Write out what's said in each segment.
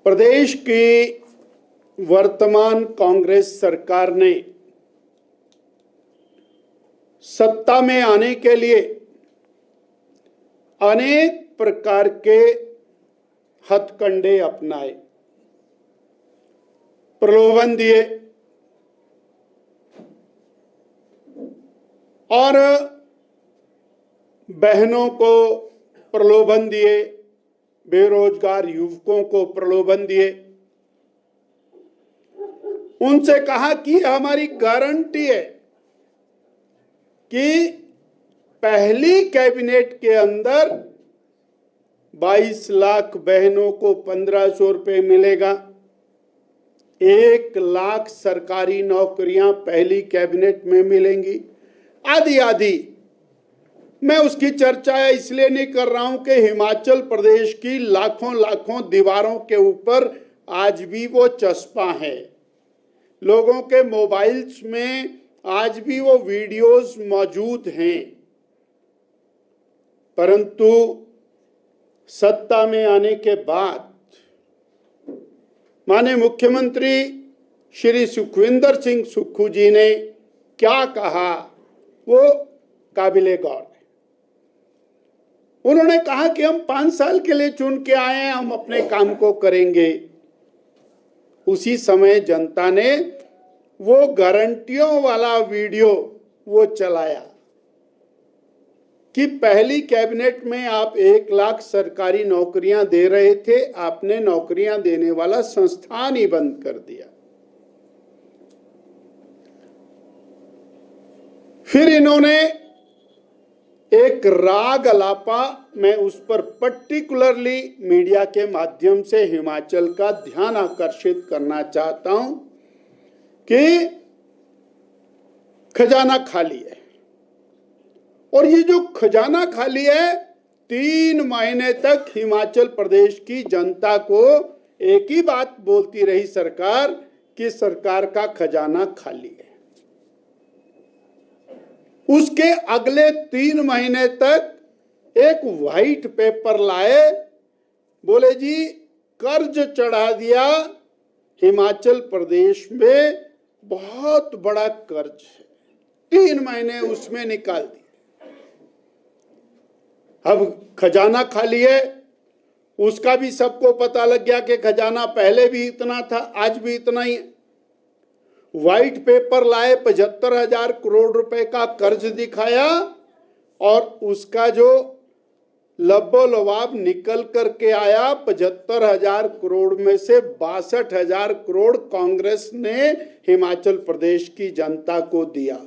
प्रदेश की वर्तमान कांग्रेस सरकार ने सत्ता में आने के लिए अनेक प्रकार के हथकंडे अपनाए, प्रलोभन दिए और बहनों को प्रलोभन दिए, बेरोजगार युवकों को प्रलोभन दिए। उनसे कहा कि हमारी गारंटी है कि पहली कैबिनेट के अंदर 22 लाख बहनों को 1500 रुपये मिलेगा, 1 लाख सरकारी नौकरियां पहली कैबिनेट में मिलेंगी, आदि आदि। मैं उसकी चर्चा इसलिए नहीं कर रहा हूं कि हिमाचल प्रदेश की लाखों दीवारों के ऊपर आज भी वो चस्पा है, लोगों के मोबाइल्स में आज भी वो वीडियोस मौजूद हैं। परंतु सत्ता में आने के बाद माननीय मुख्यमंत्री श्री सुखविंदर सिंह सुक्खू जी ने क्या कहा वो काबिले गौर है। उन्होंने कहा कि हम 5 साल के लिए चुन के आए हैं, हम अपने काम को करेंगे। उसी समय जनता ने वो गारंटियों वाला वीडियो वो चलाया कि पहली कैबिनेट में आप 1 लाख सरकारी नौकरियां दे रहे थे, आपने नौकरियां देने वाला संस्थान ही बंद कर दिया। फिर इन्होंने एक राग अलापा, मैं उस पर पर्टिकुलरली मीडिया के माध्यम से हिमाचल का ध्यान आकर्षित करना चाहता हूं कि खजाना खाली है। और ये जो खजाना खाली है, 3 महीने तक हिमाचल प्रदेश की जनता को एक ही बात बोलती रही सरकार कि सरकार का खजाना खाली है। उसके अगले 3 महीने तक एक व्हाइट पेपर लाए, बोले जी कर्ज चढ़ा दिया, हिमाचल प्रदेश में बहुत बड़ा कर्ज है, 3 महीने उसमें निकाल दिए। अब खजाना खाली है, उसका भी सबको पता लग गया कि खजाना पहले भी इतना था, आज भी इतना ही है। व्हाइट पेपर लाए, 75,000 करोड़ रुपए का कर्ज दिखाया और उसका जो लब्बो लबाब निकल करके आया, 75,000 करोड़ में से 62,000 करोड़ कांग्रेस ने हिमाचल प्रदेश की जनता को दिया।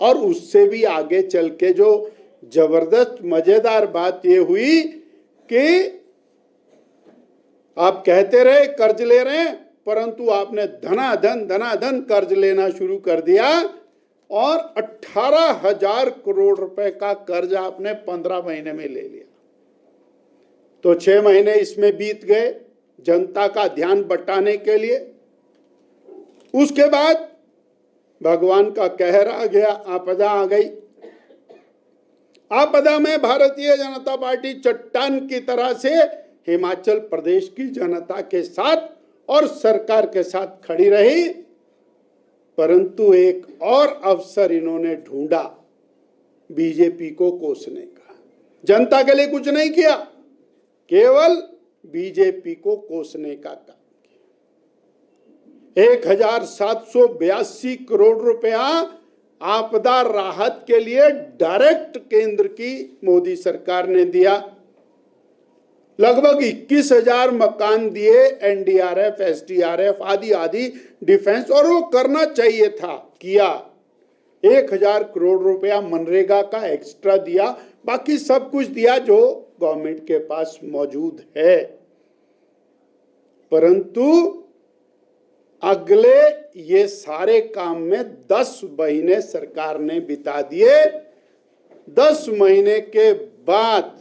और उससे भी आगे चल के जो जबरदस्त मजेदार बात ये हुई कि आप कहते रहे कर्ज ले रहे हैं, परंतु आपने धनाधन कर्ज लेना शुरू कर दिया और 18,000 करोड़ रुपए का कर्ज आपने 15 महीने में ले लिया। तो 6 महीने इसमें बीत गए जनता का ध्यान बटाने के लिए। उसके बाद भगवान का कहर आ गया, आपदा आ गई। आपदा में भारतीय जनता पार्टी चट्टान की तरह से हिमाचल प्रदेश की जनता के साथ और सरकार के साथ खड़ी रही। परंतु एक और अवसर इन्होंने ढूंढा बीजेपी को कोसने का। जनता के लिए कुछ नहीं किया, केवल बीजेपी को कोसने का काम किया। 1,782 करोड़ रुपया आपदा राहत के लिए डायरेक्ट केंद्र की मोदी सरकार ने दिया। लगभग 21,000 मकान दिए, एनडीआरएफ, एसडीआरएफ आदि आदि डिफेंस, और वो करना चाहिए था, किया। 1,000 करोड़ रुपया मनरेगा का एक्स्ट्रा दिया, बाकी सब कुछ दिया जो गवर्नमेंट के पास मौजूद है। परंतु अगले ये सारे काम में 10 महीने सरकार ने बिता दिए। 10 महीने के बाद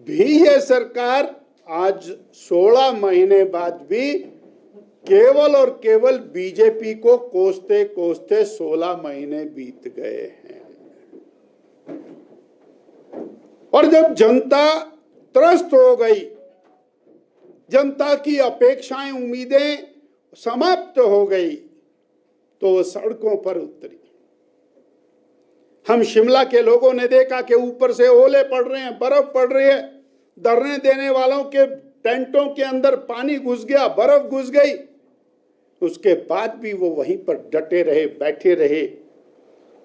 भी ये सरकार आज 16 महीने बाद भी केवल और केवल बीजेपी को कोसते कोसते 16 महीने बीत गए हैं। और जब जनता त्रस्त हो गई जनता की अपेक्षाएं, उम्मीदें समाप्त हो गई तो वो सड़कों पर उतरी। हम शिमला के लोगों ने देखा कि ऊपर से ओले पड़ रहे हैं, बर्फ पड़ रही है, धरने देने वालों के टेंटों के अंदर पानी घुस गया, बर्फ घुस गई। उसके बाद भी वो वहीं पर डटे रहे, बैठे रहे,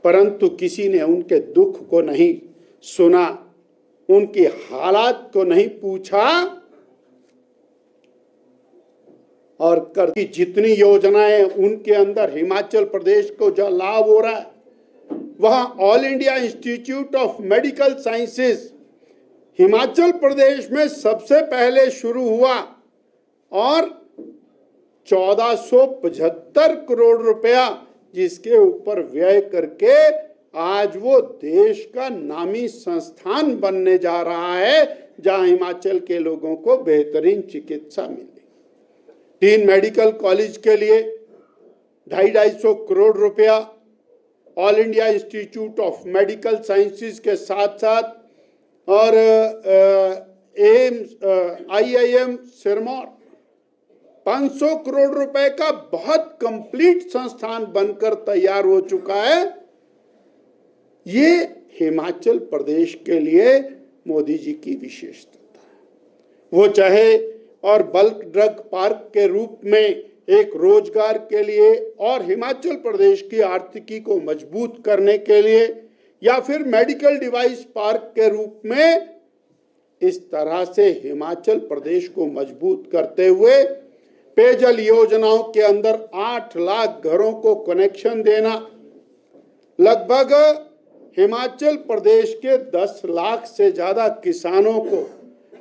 परंतु किसी ने उनके दुख को नहीं सुना, उनकी हालात को नहीं पूछा। और कर की जितनी योजनाएं उनके अंदर हिमाचल प्रदेश को जो लाभ हो रहा है, वहां All India Institute of Medical Sciences Himachal Pradesh में सबसे पहले शुरू हुआ और 1475 करोड़ रुपया जिसके ऊपर व्यय करके आज वो देश का नामी संस्थान बनने जा रहा है, जहां हिमाचल के लोगों को बेहतरीन चिकित्सा मिले। 3 मेडिकल कॉलेज के लिए 250 करोड़ रुपया all India Institute of Medical sciences के साथ साथ और एम्स, IIM सिरमौर 500 करोड़ रुपए का बहुत कंप्लीट संस्थान बनकर तैयार हो चुका है। ये हिमाचल प्रदेश के लिए मोदी जी की विशेषता है। वो चाहे और बल्क ड्रग पार्क के रूप में एक रोजगार के लिए और हिमाचल प्रदेश की आर्थिकी को मजबूत करने के लिए, या फिर मेडिकल डिवाइस पार्क के रूप में इस तरह से हिमाचल प्रदेश को मजबूत करते हुए पेयजल योजनाओं के अंदर 8 लाख घरों को कनेक्शन देना, लगभग हिमाचल प्रदेश के 10 लाख से ज्यादा किसानों को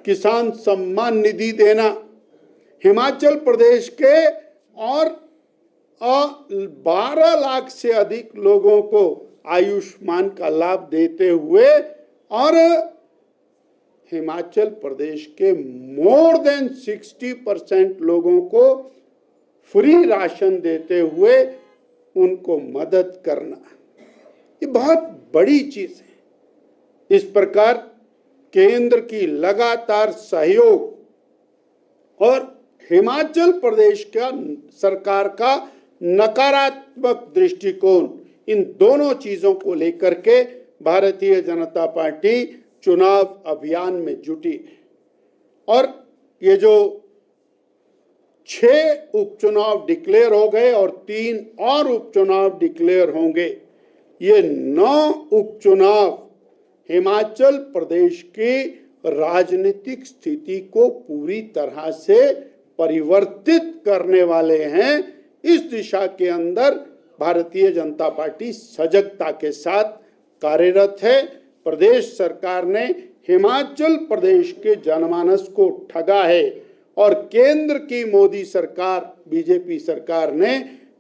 किसान सम्मान निधि देना, हिमाचल प्रदेश के और 12 लाख से अधिक लोगों को आयुष्मान का लाभ देते हुए और हिमाचल प्रदेश के मोर देन 60% लोगों को फ्री राशन देते हुए उनको मदद करना, ये बहुत बड़ी चीज है। इस प्रकार केंद्र की लगातार सहयोग और हिमाचल प्रदेश का सरकार का नकारात्मक दृष्टिकोण, इन दोनों चीजों को लेकर के भारतीय जनता पार्टी चुनाव अभियान में जुटी। और ये जो 6 उपचुनाव डिक्लेयर हो गए और 3 और उपचुनाव डिक्लेयर होंगे, ये 9 उपचुनाव हिमाचल प्रदेश की राजनीतिक स्थिति को पूरी तरह से परिवर्तित करने वाले हैं। इस दिशा के अंदर भारतीय जनता पार्टी सजगता के साथ कार्यरत है। प्रदेश सरकार ने हिमाचल प्रदेश के जनमानस को ठगा है और केंद्र की मोदी सरकार, बीजेपी सरकार ने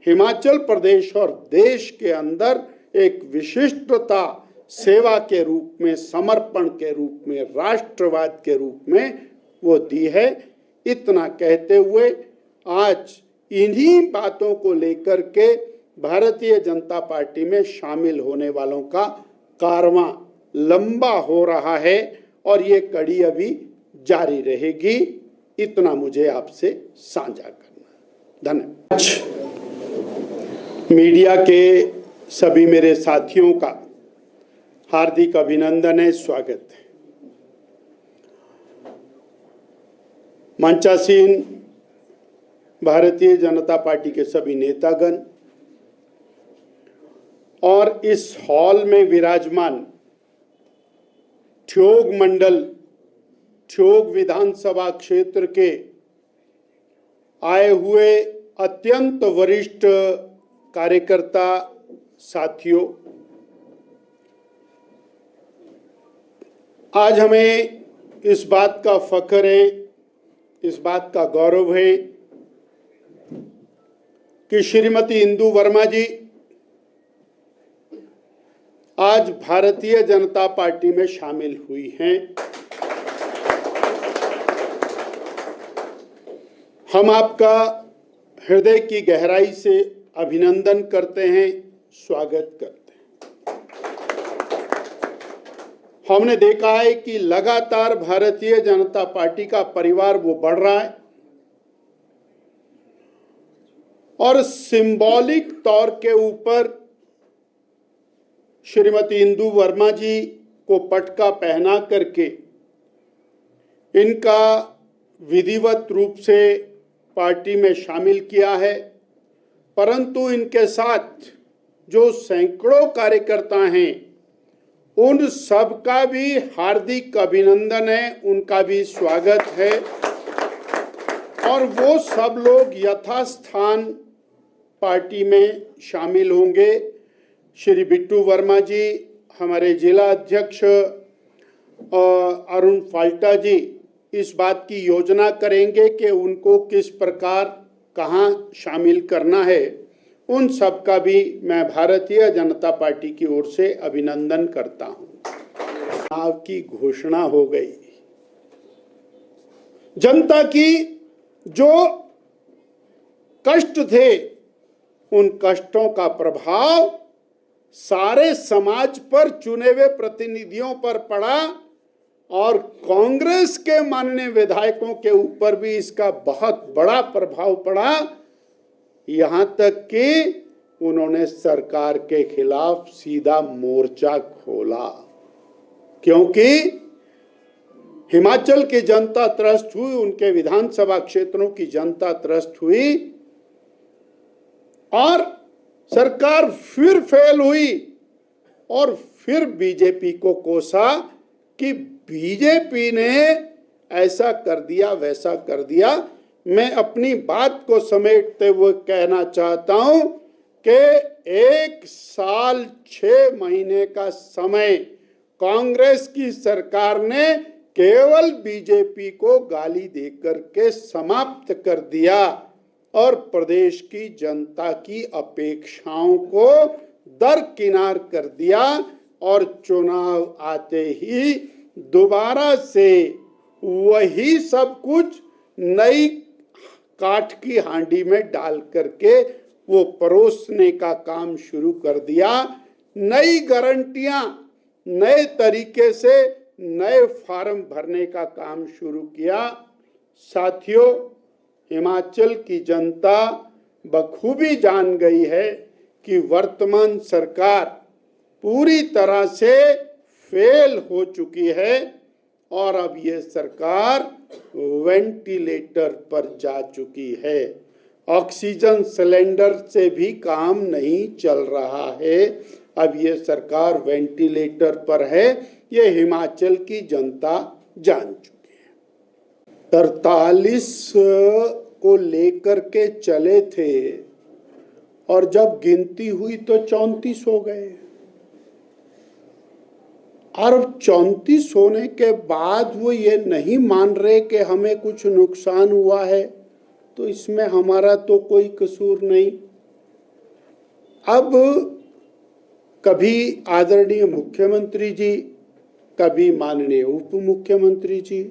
हिमाचल प्रदेश और देश के अंदर एक विशिष्टता, सेवा के रूप में, समर्पण के रूप में, राष्ट्रवाद के रूप में वो दी है। इतना कहते हुए आज इन्हीं बातों को लेकर के भारतीय जनता पार्टी में शामिल होने वालों का कारवां लंबा हो रहा है और ये कड़ी अभी जारी रहेगी। इतना मुझे आपसे साझा करना। धन्यवाद। मीडिया के सभी मेरे साथियों का हार्दिक अभिनंदन है, स्वागत है। मंचासीन भारतीय जनता पार्टी के सभी नेतागण और इस हॉल में विराजमान ठियोग मंडल, ठियोग विधानसभा क्षेत्र के आए हुए अत्यंत वरिष्ठ कार्यकर्ता साथियों, आज हमें इस बात का फख्र है, इस बात का गौरव है कि श्रीमती इंदु वर्मा जी आज भारतीय जनता पार्टी में शामिल हुई हैं। हम आपका हृदय की गहराई से अभिनंदन करते हैं, स्वागत करते हैं। हमने देखा है कि लगातार भारतीय जनता पार्टी का परिवार वो बढ़ रहा है। और सिंबॉलिक तौर के ऊपर श्रीमती इंदु वर्मा जी को पटका पहना करके इनका विधिवत रूप से पार्टी में शामिल किया है। परंतु इनके साथ जो सैकड़ों कार्यकर्ता हैं, उन सब का भी हार्दिक अभिनंदन है, उनका भी स्वागत है। और वो सब लोग यथास्थान पार्टी में शामिल होंगे। श्री बिट्टू वर्मा जी, हमारे जिला अध्यक्ष अरुण फाल्टा जी इस बात की योजना करेंगे कि उनको किस प्रकार कहाँ शामिल करना है। उन सब का भी मैं भारतीय जनता पार्टी की ओर से अभिनंदन करता हूँ। चुनाव की घोषणा हो गई। जनता की जो कष्ट थे, उन कष्टों का प्रभाव सारे समाज पर, चुने हुए प्रतिनिधियों पर पड़ा और कांग्रेस के माननीय विधायकों के ऊपर भी इसका बहुत बड़ा प्रभाव पड़ा। यहां तक कि उन्होंने सरकार के खिलाफ सीधा मोर्चा खोला, क्योंकि हिमाचल की जनता त्रस्त हुई, उनके विधानसभा क्षेत्रों की जनता त्रस्त हुई और सरकार फिर फेल हुई। और फिर बीजेपी को कोसा कि बीजेपी ने ऐसा कर दिया, वैसा कर दिया। मैं अपनी बात को समेटते हुए कहना चाहता हूं कि 1 साल 6 महीने का समय कांग्रेस की सरकार ने केवल बीजेपी को गाली देकर के समाप्त कर दिया और प्रदेश की जनता की अपेक्षाओं को दरकिनार कर दिया। और चुनाव आते ही दोबारा से वही सब कुछ नई काठ की हांडी में डाल करके वो परोसने का काम शुरू कर दिया। नई गारंटियां, नए तरीके से नए फार्म भरने का काम शुरू किया। साथियों, हिमाचल की जनता बखूबी जान गई है कि वर्तमान सरकार पूरी तरह से फेल हो चुकी है और अब ये सरकार वेंटिलेटर पर जा चुकी है। ऑक्सीजन सिलेंडर से भी काम नहीं चल रहा है। अब ये सरकार वेंटिलेटर पर है, ये हिमाचल की जनता जान चुकी है। 43 को लेकर के चले थे और जब गिनती हुई तो 34 हो गए। और 34 होने के बाद वो ये नहीं मान रहे कि हमें कुछ नुकसान हुआ है, तो इसमें हमारा तो कोई कसूर नहीं। अब कभी आदरणीय मुख्यमंत्री जी, कभी माननीय उप मुख्यमंत्री जी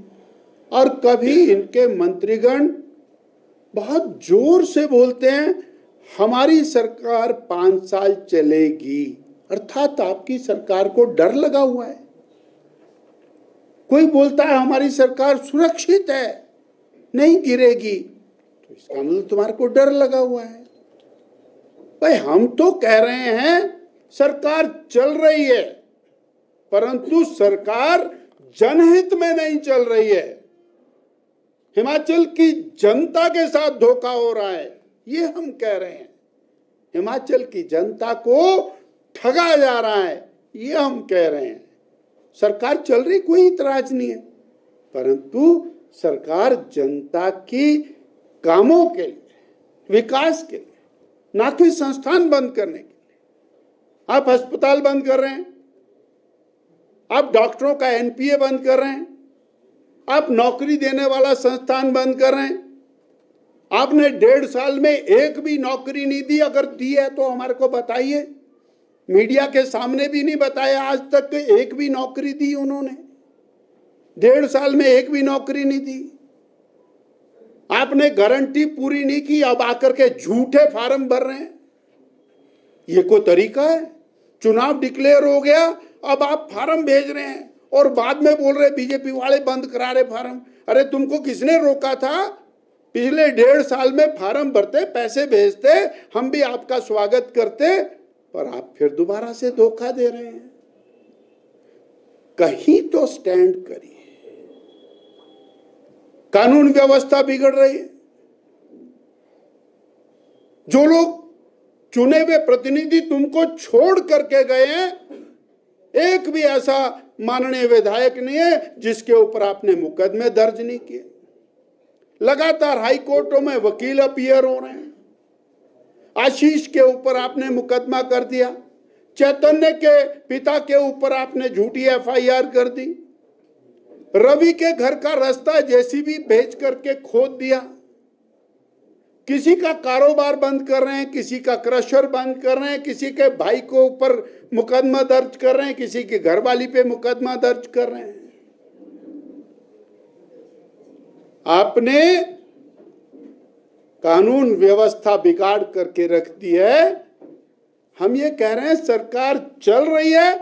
और कभी इनके मंत्रीगण बहुत जोर से बोलते हैं हमारी सरकार 5 साल चलेगी, अर्थात आपकी सरकार को डर लगा हुआ है। कोई बोलता है हमारी सरकार सुरक्षित है, नहीं गिरेगी, तो इसका मतलब तुम्हारे को डर लगा हुआ है। भाई, हम तो कह रहे हैं सरकार चल रही है, परंतु सरकार जनहित में नहीं चल रही है। हिमाचल की जनता के साथ धोखा हो रहा है, ये हम कह रहे हैं। हिमाचल की जनता को ठगा जा रहा है, ये हम कह रहे हैं। सरकार चल रही, कोई इतराज नहीं है, परंतु सरकार जनता की कामों के लिए, विकास के लिए, ना कि संस्थान बंद करने के लिए। आप अस्पताल बंद कर रहे हैं, आप डॉक्टरों का एनपीए बंद कर रहे हैं, आप नौकरी देने वाला संस्थान बंद कर रहे हैं। आपने 1.5 साल में एक भी नौकरी नहीं दी, अगर दी है तो हमारे को बताइए। मीडिया के सामने भी नहीं बताया आज तक कि एक भी नौकरी दी उन्होंने। 1.5 साल में एक भी नौकरी नहीं दी। आपने गारंटी पूरी नहीं की, अब आकर के झूठे फार्म भर रहे हैं। ये कोई तरीका है? चुनाव डिक्लेयर हो गया, अब आप फार्म भेज रहे हैं और बाद में बोल रहे बीजेपी वाले बंद करा रहे फार्म। अरे तुमको किसने रोका था? पिछले 1.5 साल में फार्म भरते, पैसे भेजते, हम भी आपका स्वागत करते, पर आप फिर दोबारा से धोखा दे रहे हैं। कहीं तो स्टैंड करिए। कानून व्यवस्था बिगड़ रही है। जो लोग चुने हुए प्रतिनिधि तुमको छोड़ करके गए हैं, एक भी ऐसा माननीय विधायक नहीं है जिसके ऊपर आपने मुकदमे दर्ज नहीं किए। लगातार हाई कोर्टों में वकील अपीयर हो रहे हैं। आशीष के ऊपर आपने मुकदमा कर दिया, चैतन्य के पिता के ऊपर आपने झूठी एफआईआर कर दी, रवि के घर का रास्ता जेसीबी भेज करके खोद दिया, किसी का कारोबार बंद कर रहे हैं, किसी का क्रशर बंद कर रहे हैं, किसी के भाई को ऊपर मुकदमा दर्ज कर रहे हैं, किसी की घरवाली पे मुकदमा दर्ज कर रहे हैं। आपने कानून व्यवस्था बिगाड़ करके रख दी है। हम ये कह रहे हैं सरकार चल रही है,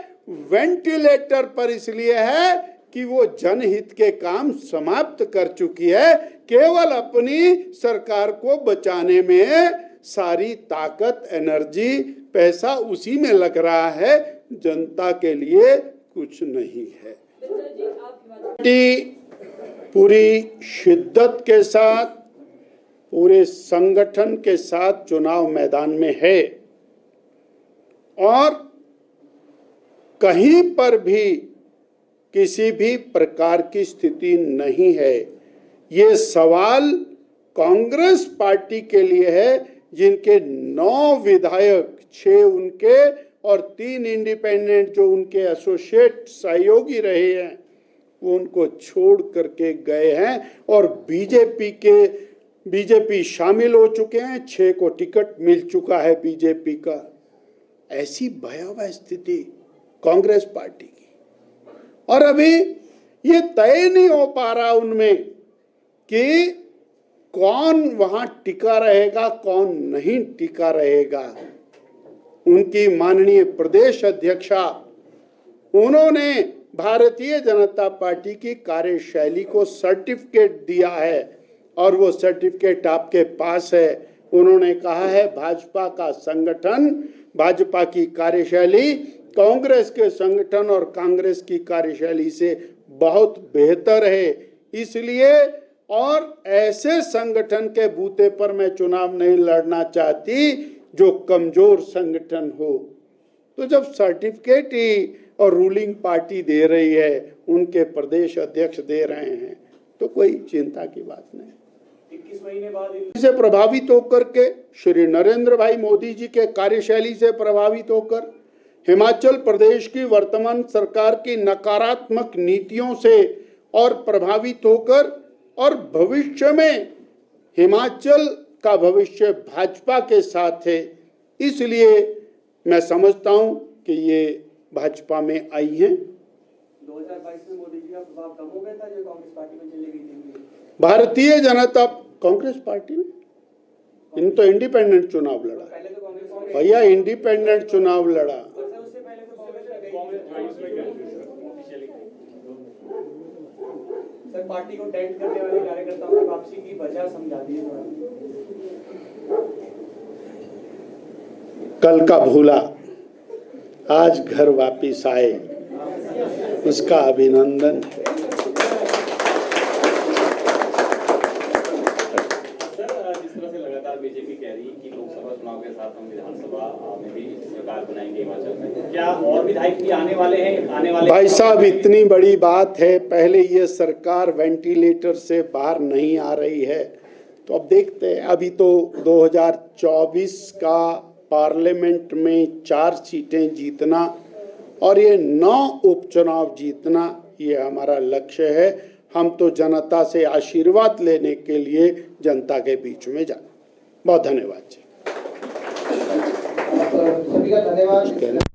वेंटिलेटर पर इसलिए है कि वो जनहित के काम समाप्त कर चुकी है। केवल अपनी सरकार को बचाने में सारी ताकत, एनर्जी, पैसा उसी में लग रहा है, जनता के लिए कुछ नहीं है। पूरी शिद्दत के साथ, पूरे संगठन के साथ चुनाव मैदान में है और कहीं पर भी किसी भी प्रकार की स्थिति नहीं है। ये सवाल कांग्रेस पार्टी के लिए है, जिनके 9 विधायक, 6 उनके और 3 इंडिपेंडेंट जो उनके एसोसिएट सहयोगी रहे हैं, वो उनको छोड़ करके गए हैं और बीजेपी शामिल हो चुके हैं। 6 को टिकट मिल चुका है बीजेपी का। ऐसी भयावह स्थिति कांग्रेस पार्टी की, और अभी ये तय नहीं हो पा रहा उनमें कि कौन वहां टिका रहेगा, कौन नहीं टिका रहेगा। उनकी माननीय प्रदेश अध्यक्षा, उन्होंने भारतीय जनता पार्टी की कार्यशैली को सर्टिफिकेट दिया है और वो सर्टिफिकेट आपके पास है। उन्होंने कहा है भाजपा का संगठन, भाजपा की कार्यशैली कांग्रेस के संगठन और कांग्रेस की कार्यशैली से बहुत बेहतर है। इसलिए और ऐसे संगठन के बूते पर मैं चुनाव नहीं लड़ना चाहती जो कमजोर संगठन हो। तो जब सर्टिफिकेट ही और रूलिंग पार्टी दे रही है, उनके प्रदेश अध्यक्ष दे रहे हैं, तो कोई चिंता की बात नहीं। 21 महीने बाद से प्रभावित होकर के, श्री नरेंद्र भाई मोदी जी के कार्यशैली से प्रभावित होकर, हिमाचल प्रदेश की वर्तमान सरकार की नकारात्मक नीतियों से और प्रभावित होकर, और भविष्य में हिमाचल का भविष्य भाजपा के साथ है, इसलिए मैं समझता हूं कि ये भाजपा में आई हैं। 2022 में मोदी जी का प्रभाव कम हो गया था जो कांग्रेस पार्टी में चली गई थी। भारतीय जनता कांग्रेस पार्टी ने इन तो इंडिपेंडेंट चुनाव लड़ा, पहले तो कांग्रेस भैया इंडिपेंडेंट चुनाव लड़ा। उससे पहले तो कांग्रेस सर पार्टी को डेंट करने वाले कार्यकर्ताओं की वापसी की वजह समझा दीजिए। कल का भूला आज घर वापिस आए, उसका अभिनंदन है। जिस तरह से लगातार बीजेपी कह रही है कि लोकसभा चुनाव के साथ हम विधानसभा में भी सरकार बनाएंगे हिमाचल में, क्या और विधायक भी आने वाले हैं? आने वाले भाई साहब, इतनी बड़ी बात है, पहले ये सरकार वेंटिलेटर से बाहर नहीं आ रही है, तो अब देखते हैं। अभी तो 2024 का पार्लियामेंट में 4 सीटें जीतना और ये 9 उपचुनाव जीतना, ये हमारा लक्ष्य है। हम तो जनता से आशीर्वाद लेने के लिए जनता के बीच में जाना। बहुत धन्यवाद जी। सभी का धन्यवाद।